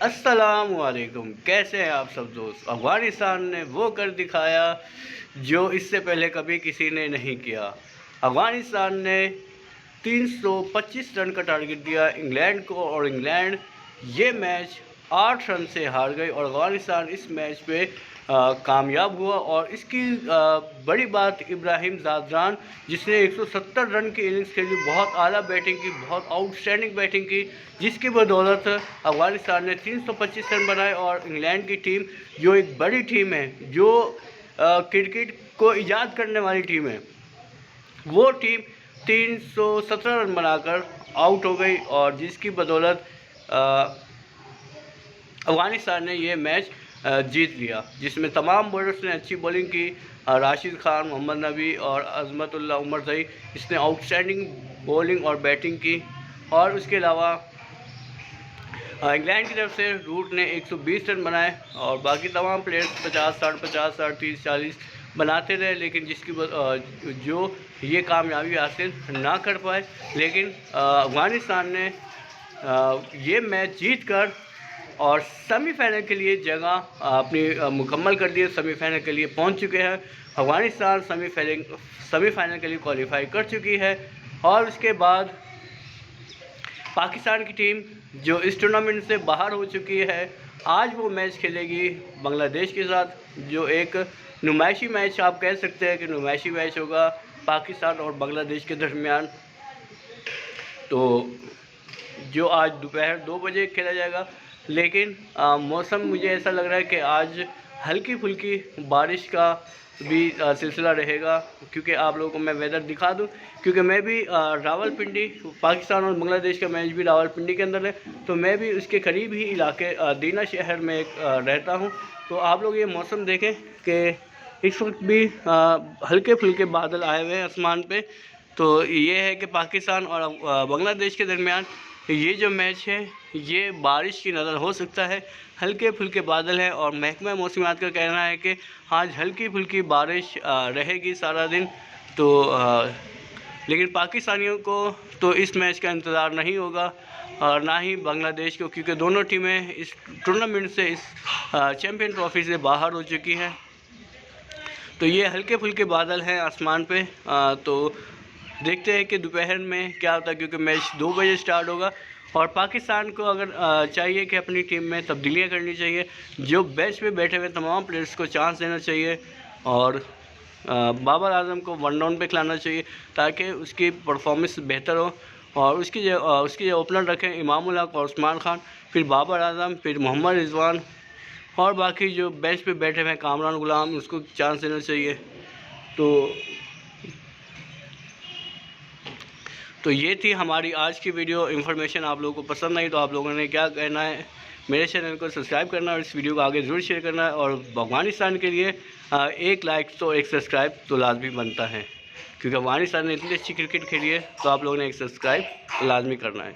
अस्सलामुअलैकुम। कैसे हैं आप सब दोस्त। अफ़गानिस्तान ने वो कर दिखाया जो इससे पहले कभी किसी ने नहीं किया। अफ़गानिस्तान ने 325 रन का टारगेट दिया इंग्लैंड को और इंग्लैंड ये मैच 8 रन से हार गई और अफ़गानिस्तान इस मैच पे कामयाब हुआ। और इसकी बड़ी बात इब्राहिम ज़ादरान, जिसने 170 रन की इनिंग्स खेली, बहुत आला बैटिंग की, बहुत आउटस्टैंडिंग बैटिंग की, जिसकी बदौलत अफ़गानिस्तान ने 325 रन बनाए। और इंग्लैंड की टीम जो एक बड़ी टीम है, जो क्रिकेट को ईजाद करने वाली टीम है, वो टीम 317 रन बनाकर आउट हो गई और जिसकी बदौलत अफ़गानिस्तान ने ये मैच जीत लिया, जिसमें तमाम बॉलर्स ने अच्छी बॉलिंग की। राशिद खान, मोहम्मद नबी और अज़मतुल्लाह उमर ज़ई, इसने आउटस्टैंडिंग बॉलिंग और बैटिंग की। और उसके अलावा इंग्लैंड की तरफ से रूट ने 120 रन बनाए और बाकी तमाम प्लेयर्स 50, 50, 60, 30, 40 बनाते रहे, लेकिन जो ये कामयाबी हासिल ना कर पाए। लेकिन अफ़गानिस्तान ने ये मैच जीत कर और सेमीफाइनल के लिए जगह अपनी मुकम्मल कर दी। सेमीफाइनल के लिए पहुंच चुके हैं। अफ़गानिस्तान सेमीफाइनल के लिए क्वालिफाई कर चुकी है। और उसके बाद पाकिस्तान की टीम जो इस टूर्नामेंट से बाहर हो चुकी है, आज वो मैच खेलेगी बांग्लादेश के साथ, जो एक नुमाइशी मैच आप कह सकते हैं कि नुमाइशी मैच होगा पाकिस्तान और बांग्लादेश के दरमियान। तो जो आज दोपहर 2 बजे खेला जाएगा। लेकिन मौसम मुझे ऐसा लग रहा है कि आज हल्की फुल्की बारिश का भी सिलसिला रहेगा, क्योंकि आप लोगों को मैं वेदर दिखा दूं, क्योंकि मैं भी रावलपिंडी, पाकिस्तान और बांग्लादेश का मैच भी रावलपिंडी के अंदर है, तो मैं भी उसके करीब ही इलाके दीना शहर में रहता हूं। तो आप लोग ये मौसम देखें कि इस वक्त भी हल्के फुल्के बादल आए हुए हैं आसमान पे। तो ये है कि पाकिस्तान और बांग्लादेश के दरमियान ये जो मैच है, ये बारिश की नज़र हो सकता है। हल्के फुल्के बादल हैं और महकमा मौसमियात का कहना है कि आज हल्की फुल्की बारिश रहेगी सारा दिन। तो लेकिन पाकिस्तानियों को तो इस मैच का इंतज़ार नहीं होगा और ना ही बांग्लादेश को, क्योंकि दोनों टीमें इस टूर्नामेंट से, इस चैम्पियन ट्रॉफी से बाहर हो चुकी हैं। तो ये हल्के फुल्के बादल हैं आसमान पे। तो देखते हैं कि दोपहर में क्या होता है, क्योंकि मैच 2 बजे स्टार्ट होगा। और पाकिस्तान को अगर चाहिए कि अपनी टीम में तब्दीलियां करनी चाहिए, जो बेंच पे बैठे हुए तमाम प्लेयर्स को चांस देना चाहिए और बाबर आजम को 1 डाउन पे खिलाना चाहिए ताकि उसकी परफॉर्मेंस बेहतर हो। और उसकी जो ओपनर रखें इमामुल हक और उस्मान खान, फिर बाबर आजम, फिर मोहम्मद रिजवान और बाकी जो बेंच पे बैठे हुए हैं कामरान गुलाम, उसको चांस देना चाहिए। तो ये थी हमारी आज की वीडियो। इन्फॉर्मेशन आप लोगों को पसंद आई तो आप लोगों ने क्या कहना है, मेरे चैनल को सब्सक्राइब करना और इस वीडियो को आगे ज़रूर शेयर करना है। और अफ़गानिस्तान के लिए एक लाइक तो एक सब्सक्राइब तो लाजमी बनता है, क्योंकि अफ़गानिस्तान ने इतनी अच्छी क्रिकेट खेली है, तो आप लोगों ने एक सब्सक्राइब लाजमी करना है।